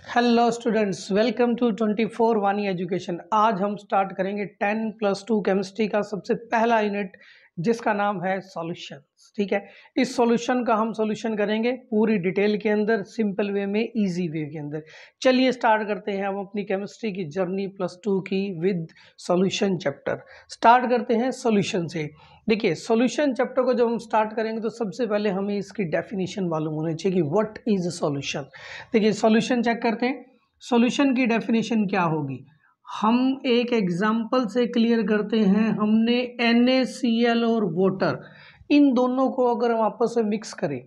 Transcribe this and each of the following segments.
Hello students, welcome to 24 वानी education. आज हम स्टार्ट करेंगे 10+2 केमिस्ट्री का सबसे पहला यूनिट जिसका नाम है सॉल्यूशंस। ठीक है, इस सॉल्यूशन का हम सॉल्यूशन करेंगे पूरी डिटेल के अंदर, सिंपल वे में, इजी वे के अंदर। चलिए स्टार्ट करते हैं हम अपनी केमिस्ट्री की जर्नी +2 की विद सॉल्यूशन चैप्टर। स्टार्ट करते हैं सॉल्यूशन से। देखिए, सॉल्यूशन चैप्टर को जब हम स्टार्ट करेंगे तो सबसे पहले हमें इसकी डेफिनेशन मालूम होनी चाहिए कि व्हाट इज अ सॉल्यूशन। देखिए, सॉल्यूशन चेक करते हैं। सॉल्यूशन की डेफिनेशन क्या होगी, हम एक एग्जांपल से क्लियर करते हैं। हमने NaCl और वाटर, इन दोनों को अगर हम आपस में मिक्स करें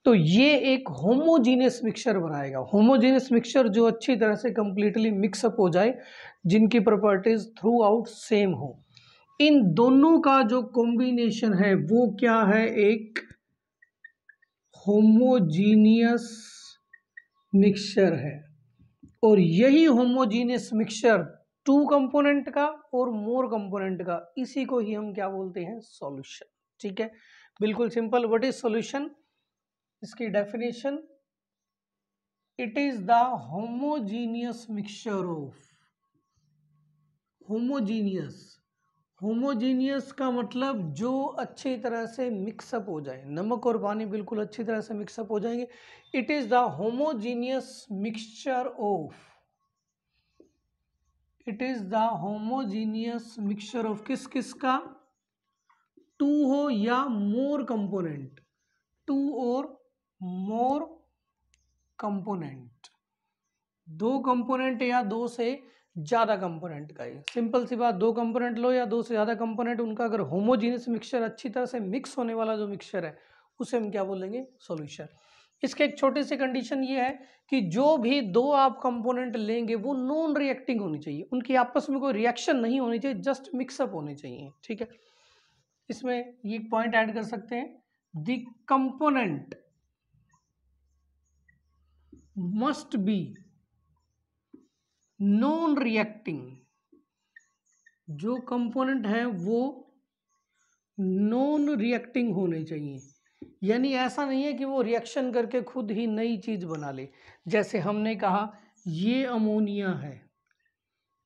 तो ये एक होमोजीनियस मिक्सचर बनाएगा। होमोजीनियस मिक्सचर जो अच्छी तरह से कंप्लीटली मिक्सअप हो जाए, जिनकी प्रॉपर्टीज थ्रू आउट सेम हो। इन दोनों का जो कॉम्बिनेशन है वो क्या है, एक होमोजीनियस मिक्सचर है। और यही होमोजीनियस मिक्सचर टू कंपोनेंट का और मोर कंपोनेंट का, इसी को ही हम क्या बोलते हैं, सॉल्यूशन। ठीक है, बिल्कुल सिंपल। व्हाट इज सॉल्यूशन, इसकी definition, it is the homogeneous mixture of, homogeneous, homogeneous का मतलब जो अच्छी तरह से मिक्सअप हो जाए, नमक और पानी बिल्कुल अच्छी तरह से मिक्सअप हो जाएंगे। It is the homogeneous mixture of, it is the homogeneous mixture of किस किस का, टू हो या मोर कंपोनेंट, टू और मोर कंपोनेंट, दो कंपोनेंट या दो से ज्यादा कंपोनेंट का। ये सिंपल सी बात, दो कंपोनेंट लो या दो से ज्यादा कंपोनेंट, उनका अगर होमोजीनियस मिक्सचर, अच्छी तरह से मिक्स होने वाला जो मिक्सचर है, उसे हम क्या बोलेंगे, सॉल्यूशन। इसके एक छोटी सी कंडीशन ये है कि जो भी दो आप कंपोनेंट लेंगे वो नॉन रिएक्टिंग होनी चाहिए, उनकी आपस में कोई रिएक्शन नहीं होनी चाहिए, जस्ट मिक्सअप होने चाहिए। ठीक है, इसमें ये पॉइंट ऐड कर सकते हैं, the component must be non reacting, जो कंपोनेंट है वो नॉन रिएक्टिंग होने चाहिए। यानी ऐसा नहीं है कि वो रिएक्शन करके खुद ही नई चीज बना ले। जैसे हमने कहा ये अमोनिया है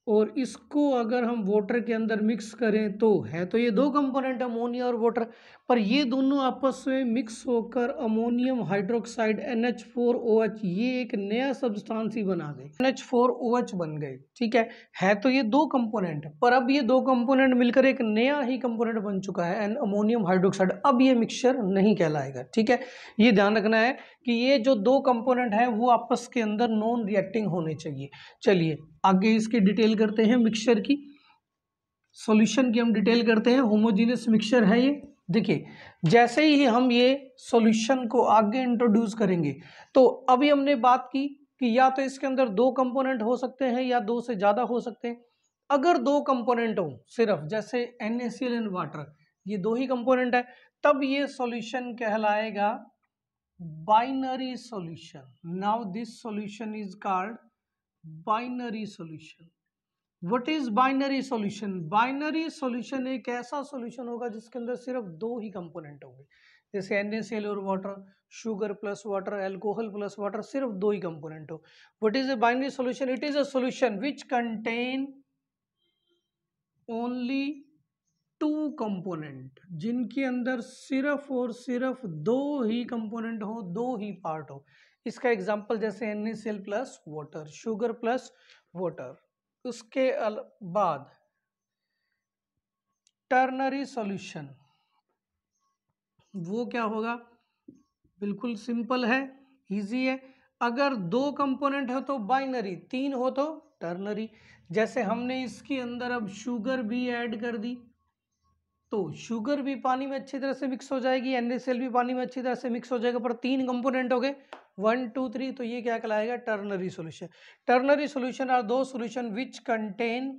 और इसको अगर हम वाटर के अंदर मिक्स करें तो है तो ये दो कंपोनेंट अमोनिया और वाटर, पर ये दोनों आपस में मिक्स होकर अमोनियम हाइड्रोक्साइड NH4OH, ये एक नया सब्सटेंस ही बना गए, NH4OH बन गए। ठीक है तो ये दो कंपोनेंट, पर अब ये दो कंपोनेंट मिलकर एक नया ही कंपोनेंट बन चुका है, अमोनियम हाइड्रोक्साइड। अब ये मिक्सचर नहीं कहलाएगा। ठीक है, ये ध्यान रखना है कि ये जो दो कंपोनेंट है वो आपस के अंदर नॉन रिएक्टिंग होने चाहिए। चलिए आगे इसकी डिटेल करते हैं, मिक्सचर की, सॉल्यूशन की हम डिटेल करते हैं। होमोजेनियस मिक्सचर है ये। देखिए, जैसे ही हम ये सॉल्यूशन को आगे इंट्रोड्यूस करेंगे तो अभी हमने बात की कि या तो इसके अंदर दो कंपोनेंट हो सकते हैं या दो से ज्यादा हो सकते हैं। अगर दो कंपोनेंट हो सिर्फ, जैसे NaCl एंड वाटर, ये दो ही कंपोनेंट है, तब ये सॉल्यूशन कहलाएगा binary solution. Now this solution is called binary solution. What is binary solution, binary solution एक ऐसा सॉल्यूशन होगा जिसके अंदर सिर्फ दो ही कंपोनेंट होंगे, जैसे NaCl और water, sugar plus water, alcohol plus water, सिर्फ दो ही कंपोनेंट हो। What is a binary solution, it is a solution which contain only two component, जिनके अंदर सिर्फ और सिर्फ दो ही कंपोनेंट हो, दो ही पार्ट हो। इसका एग्जांपल जैसे NaCl plus water, sugar plus water. उसके बाद टर्नरी सॉल्यूशन, वो क्या होगा, बिल्कुल सिंपल है, इजी है। अगर दो कंपोनेंट हो तो बाइनरी, तीन हो तो टर्नरी। जैसे हमने इसके अंदर अब शुगर भी ऐड कर दी तो शुगर भी पानी में अच्छी तरह से मिक्स हो जाएगी, NaCl भी पानी में अच्छी तरह से मिक्स हो जाएगा, पर तीन कंपोनेंट हो गए, 1 2 3, तो ये क्या कहलाएगा, ternary solution. Ternary solution are those solution which contain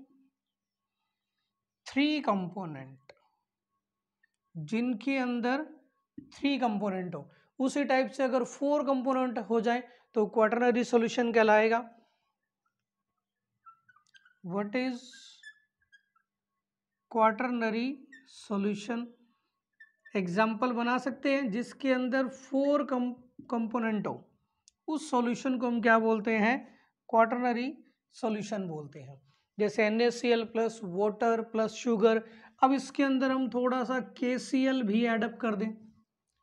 three component, जिनके अंदर थ्री कंपोनेंट हो। उसी टाइप से अगर फोर कंपोनेंट हो जाए तो क्वाटरनरी सॉल्यूशन कहलाएगा। What is quaternary solution, example बना सकते हैं जिसके अंदर फोर कंपोनेंट हो, उस सॉल्यूशन को हम क्या बोलते हैं, क्वाटरनरी सॉल्यूशन बोलते हैं। जैसे NaCl plus water plus sugar. अब इसके अंदर हम थोड़ा सा KCl भी एडअप कर दें।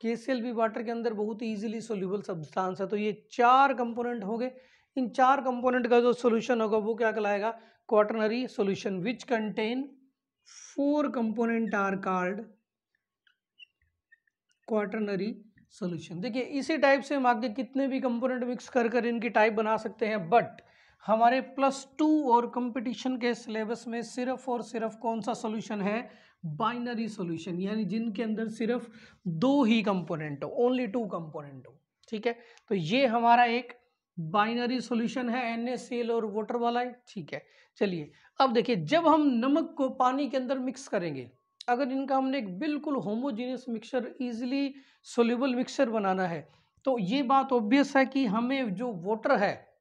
KCl भी वाटर के अंदर बहुत ही इजीली सोल्यूबल सब्सटेंस है। तो ये 4 कंपोनेंट हो गए। इन 4 कंपोनेंट का जो सोल्यूशन होगा वो क्या कहलाएगा? Quaternary solution which contain 4 component are called quaternary solution. देखिए इसी टाइप से हम आगे कितने भी कंपोनेंट मिक्स कर कर इनकी टाइप बना सकते हैं, बट हमारे +2 और कंपटीशन के सिलेबस में सिर्फ और सिर्फ कौन सा सॉल्यूशन है? बाइनरी सॉल्यूशन, यानी जिनके अंदर सिर्फ 2 ही कंपोनेंट हो, ओनली 2 कंपोनेंट हो। ठीक है, तो ये हमारा एक बाइनरी सॉल्यूशन है, NaCl और वाटर वाला है। ठीक है, चलिए अब देखिए, जब हम नमक को पानी के अंदर मिक्स करेंगे, अगर इनका हमने एक बिल्कुल homogeneous mixture, easily soluble mixture बनाना है, तो ये बात ऑब्वियस है कि हमें जो वाटर है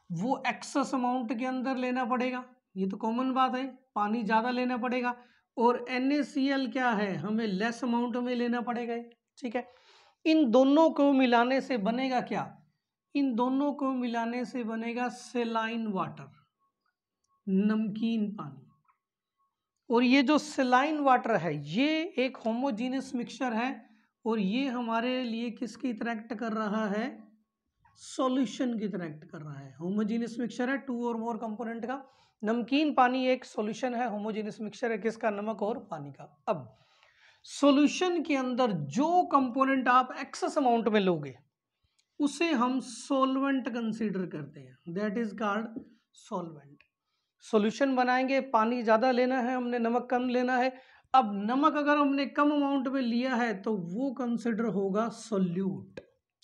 वो एक्सेस अमाउंट के अंदर लेना पड़ेगा। ये तो कॉमन बात है, पानी ज़्यादा लेना पड़ेगा। और NaCl क्या है, हमें लेस अमाउंट में लेना पड़ेगा। ठीक है, इन दोनों को मिलाने से बनेगा क्या? इन दोनों को मिलाने से बनेगा सेलाइन वाटर, नमकीन पानी। और ये जो सेलाइन वाटर है ये एक होमोजीनियस मिक्सचर है, और ये हमारे लिए किसकी तरह एक्ट कर रहा है? सॉल्यूशन की तरह एक्ट कर रहा है। होमोजीनियस मिक्सचर है 2 और मोर कंपोनेंट का। नमकीन पानी एक सॉल्यूशन है, होमोजीनियस मिक्सचर है किसका? नमक और पानी का। अब सॉल्यूशन के अंदर जो कंपोनेंट आप एक्सेस अमाउंट में लोगे उसे हम सॉल्वेंट कंसीडर करते हैं, that is called solvent. Solution बनाएंगे, पानी ज़्यादा लेना है हमने, नमक कम लेना है। अब नमक अगर हमने कम अमाउंट में लिया है तो वो कंसिडर होगा सोल्यूट।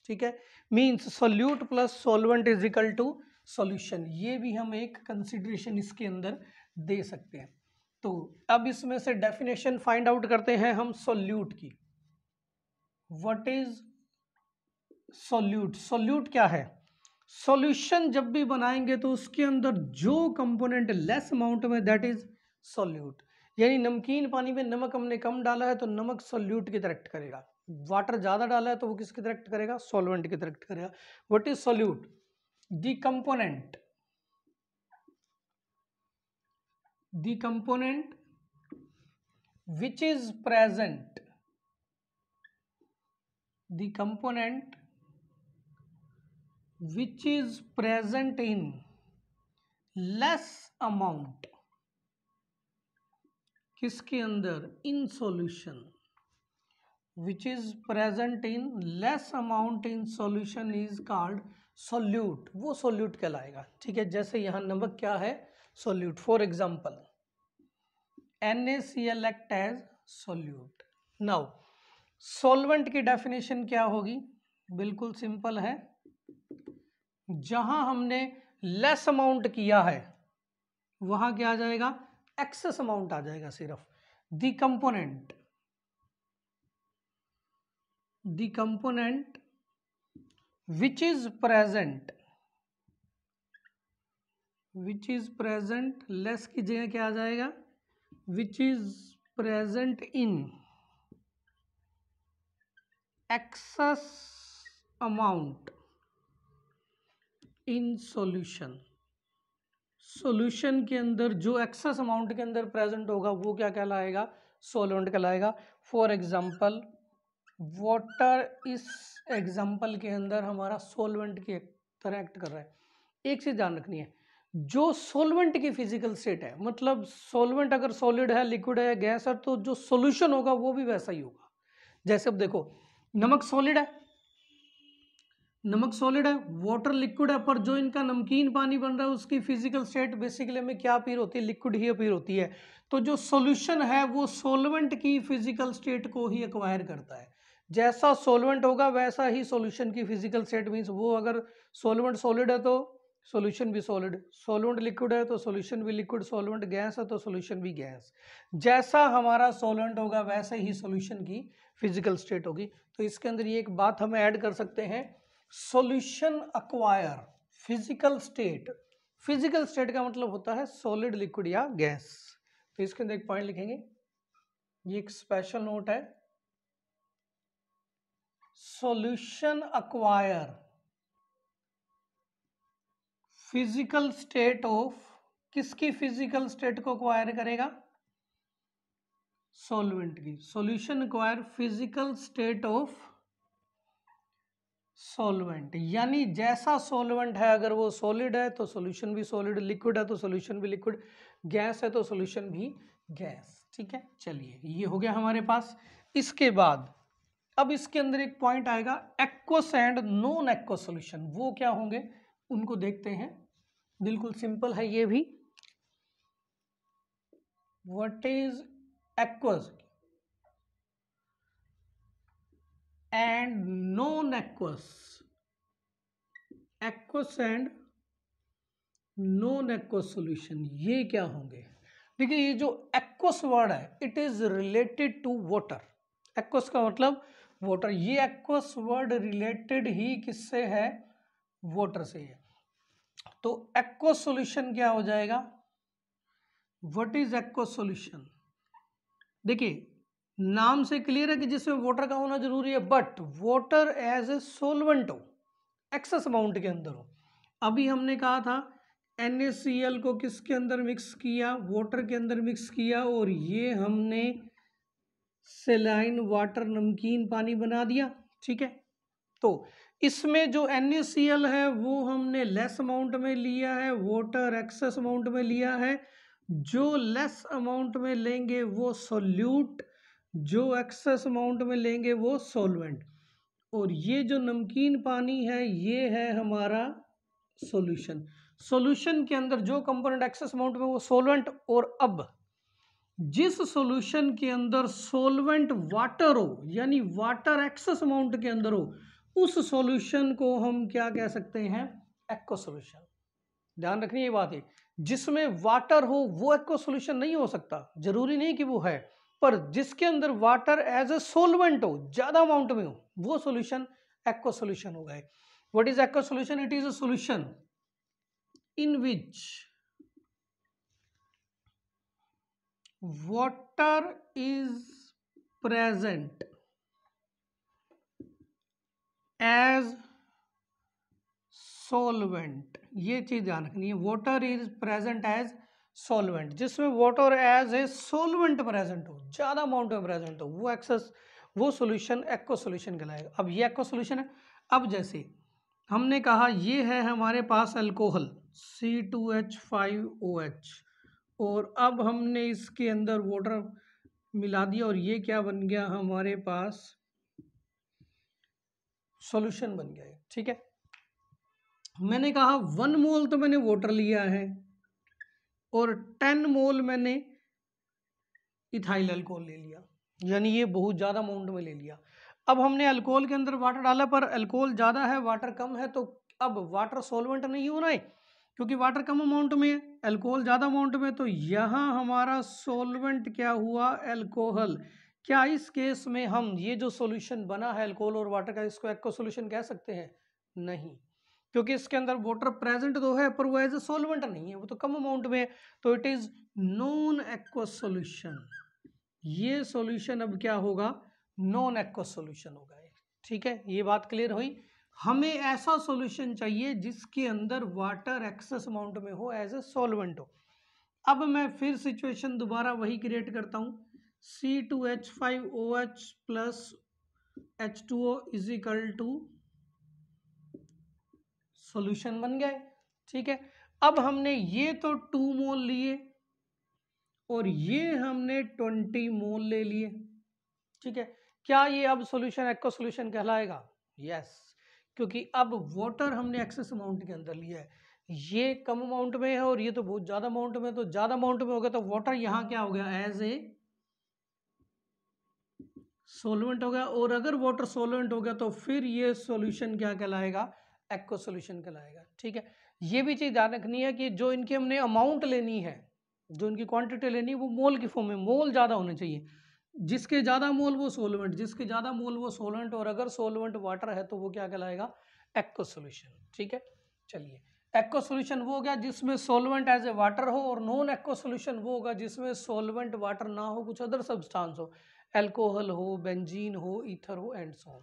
ठीक है, means solute plus solvent is equal to solution. ये भी हम एक कंसिडरेशन इसके अंदर दे सकते हैं। तो अब इसमें से डेफिनेशन फाइंड आउट करते हैं हम सोल्यूट की। What is solute? सोल्यूट क्या है? सॉल्यूशन जब भी बनाएंगे तो उसके अंदर जो कंपोनेंट लेस अमाउंट में, दैट इज सोल्यूट। यानी नमकीन पानी में नमक हमने कम डाला है तो नमक सोल्यूट की तरह एक्ट करेगा। वाटर ज्यादा डाला है तो वो किसकी तरह एक्ट करेगा? सॉल्वेंट की तरह एक्ट करेगा। What is solute? The component which is present, the component which is present in less amount, किसके अंदर? In solution, which is present in less amount in solution is called solute, वो solute कहलाएगा। ठीक है, जैसे यहाँ नमक क्या है? solute। For example NaCl act as solute। Now solvent की डेफिनेशन क्या होगी? बिल्कुल सिंपल है, जहां हमने लेस अमाउंट किया है वहां क्या आ जाएगा? एक्सेस अमाउंट आ जाएगा सिर्फ। The component which is present, less की जगह क्या आ जाएगा? which is present in excess amount in solution। Solution के अंदर जो एक्सेस अमाउंट के अंदर प्रेजेंट होगा वो क्या कहलाएगा? सॉल्वेंट कहलाएगा। फॉर एग्जांपल वाटर इस एग्जांपल के अंदर हमारा सॉल्वेंट की तरह एक्ट कर रहा है। एक चीज ध्यान रखनी है, जो सॉल्वेंट की फिजिकल स्टेट है, मतलब सॉल्वेंट अगर सॉलिड है, लिक्विड है, गैस है, तो जो सॉल्यूशन होगा वो भी वैसा ही होगा। जैसे अब देखो, नमक सॉलिड है, वाटर लिक्विड है, पर जो इनका नमकीन पानी बन रहा है उसकी फिजिकल स्टेट बेसिकली में क्या अपीयर होती है? लिक्विड ही अपीयर होती है। तो जो सॉल्यूशन है वो सॉल्वेंट की फिजिकल स्टेट को ही एक्वायर करता है। जैसा सॉल्वेंट होगा वैसा ही सॉल्यूशन की फिजिकल स्टेट, मीन्स वो अगर सॉल्वेंट सॉलिड है तो सॉल्यूशन भी सॉलिड, सॉल्वेंट लिक्विड है तो सॉल्यूशन भी लिक्विड, सॉल्वेंट गैस है तो सॉल्यूशन भी गैस। जैसा हमारा सॉल्वेंट होगा वैसे ही सॉल्यूशन की फिजिकल स्टेट होगी। तो इसके अंदर ये एक बात हम ऐड कर सकते हैं, solution acquire physical state. Physical state का मतलब होता है सॉलिड, लिक्विड या गैस। तो इसके अंदर एक पॉइंट लिखेंगे, ये एक स्पेशल नोट है, solution acquire physical state of, किसकी फिजिकल स्टेट को एक्वायर करेगा? सॉल्वेंट की। Solution acquire physical state of solvent, यानी जैसा सॉल्वेंट है, अगर वो सॉलिड है तो सॉल्यूशन भी सॉलिड, लिक्विड है तो सॉल्यूशन भी लिक्विड, गैस है तो सॉल्यूशन भी गैस। ठीक है, चलिए ये हो गया हमारे पास। इसके बाद अब इसके अंदर एक पॉइंट आएगा, aqueous and non aqueous solution, वो क्या होंगे उनको देखते हैं। बिल्कुल सिंपल है ये भी। What is aqueous and non aqueous, aqueous and non aqueous solution, ये क्या होंगे? देखिए ये जो एक्वस वर्ड है it is related to water. Aqueous का मतलब वाटर, ये एक्वस वर्ड रिलेटेड ही किससे है? वाटर से है। तो एक्वस सॉल्यूशन क्या हो जाएगा? What is aqueous solution? देखिए नाम से क्लियर है कि जिसमें वाटर का होना जरूरी है, but water as a solvent हो, एक्सेस अमाउंट के अंदर हो। अभी हमने कहा था NaCl को किसके अंदर मिक्स किया? वाटर के अंदर मिक्स किया, और ये हमने सेलाइन वाटर, नमकीन पानी बना दिया। ठीक है, तो इसमें जो NaCl है वो हमने लेस अमाउंट में लिया है, वाटर एक्सेस अमाउंट में लिया है। जो लेस अमाउंट में लेंगे वो सोल्यूट, जो एक्सेस अमाउंट में लेंगे वो सॉल्वेंट, और ये जो नमकीन पानी है ये है हमारा सॉल्यूशन। सॉल्यूशन के अंदर जो कंपोनेंट एक्सेस अमाउंट में वो सॉल्वेंट, और अब जिस सॉल्यूशन के अंदर सॉल्वेंट वाटर हो, यानी वाटर एक्सेस अमाउंट के अंदर हो, उस सॉल्यूशन को हम क्या कह सकते हैं? Aqua solution. ध्यान रखनी ये बात है, जिसमें वाटर हो वो एक्वा सॉल्यूशन नहीं हो सकता, जरूरी नहीं कि वो है, पर जिसके अंदर वाटर एज ए सोलवेंट हो, ज्यादा अमाउंट में हो, वो सॉल्यूशन एक्वा सॉल्यूशन होगा। What is aqua solution? It is a solution in which water is present as solvent। ये चीज ध्यान रखनी है, water is present as solvent, जिसमें water as a solvent present हो, ज्यादा अमाउंट में प्रेजेंट हो, वो एक्सेस, वो सॉल्यूशन एक्वा सॉल्यूशन कहलाएगा। अब ये एक्वा सॉल्यूशन है। अब जैसे हमने कहा ये है हमारे पास अल्कोहल C2H5OH, और अब हमने इसके अंदर वाटर मिला दिया, और ये क्या बन गया हमारे पास? सॉल्यूशन बन गया है। ठीक है, मैंने कहा 1 मोल तो मैंने वाटर लिया है और 10 मोल मैंने इथाइल अल्कोहल ले लिया, यानी ये बहुत ज़्यादा अमाउंट में ले लिया। अब हमने अल्कोहल के अंदर वाटर डाला, पर अल्कोहल ज़्यादा है वाटर कम है, तो अब वाटर सॉल्वेंट नहीं होना है, क्योंकि वाटर कम अमाउंट में है, अल्कोहल ज़्यादा अमाउंट में, तो यहाँ हमारा सॉल्वेंट क्या हुआ? अल्कोहल। क्या इस केस में हम ये जो सॉल्यूशन बना है अल्कोहल और वाटर का, इसको एक्वा सॉल्यूशन कह सकते हैं? नहीं, क्योंकि इसके अंदर वाटर प्रेजेंट तो है पर वो एज ए सॉल्वेंट नहीं है, वो तो कम अमाउंट में है, तो it is non aqua solution. ये सॉल्यूशन अब क्या होगा? नॉन एक्वा सॉल्यूशन होगा। ठीक है, ये बात क्लियर हुई। हमें ऐसा सॉल्यूशन चाहिए जिसके अंदर वाटर एक्सेस अमाउंट में हो, एज ए सॉल्वेंट हो। अब मैं फिर सिचुएशन दोबारा वही क्रिएट करता हूं, C2H5OH plus H2O is equal to solution बन गए। ठीक है, अब हमने ये तो 2 मोल लिए और ये हमने 20 मोल ले लिए। ठीक है, क्या ये अब सॉल्यूशन एक्वा सॉल्यूशन कहलाएगा? यस, क्योंकि अब वाटर हमने एक्सेस अमाउंट के अंदर लिया है, ये कम अमाउंट में है और ये तो बहुत ज्यादा अमाउंट में, तो ज्यादा अमाउंट में हो गया तो वाटर यहाँ क्या हो गया? एज ए सॉल्वेंट हो गया, और अगर वाटर सॉल्वेंट हो गया तो फिर ये सॉल्यूशन क्या कहलाएगा? एक्वा सॉल्यूशन कहलाएगा। ठीक है, ये भी चीज ध्यान रखनी है कि जो इनकी हमने अमाउंट लेनी है, जो इनकी क्वांटिटी लेनी है, वो मोल की फॉर्म में, मोल ज्यादा होने चाहिए, जिसके ज्यादा मोल वो सॉल्वेंट, जिसके ज्यादा मोल वो सॉल्वेंट, और अगर सॉल्वेंट वाटर है तो वो क्या कहलाएगा? Aqua solution. ठीक है, चलिए एक्वा सॉल्यूशन वो हो गया जिसमें सॉल्वेंट एज ए वाटर हो, और नॉन एक्वा सॉल्यूशन वो होगा जिसमें सॉल्वेंट वाटर ना हो, कुछ अदर सब्सटेंस हो, अल्कोहल हो, बेंजीन हो, ईथर हो, एंड सो ऑन।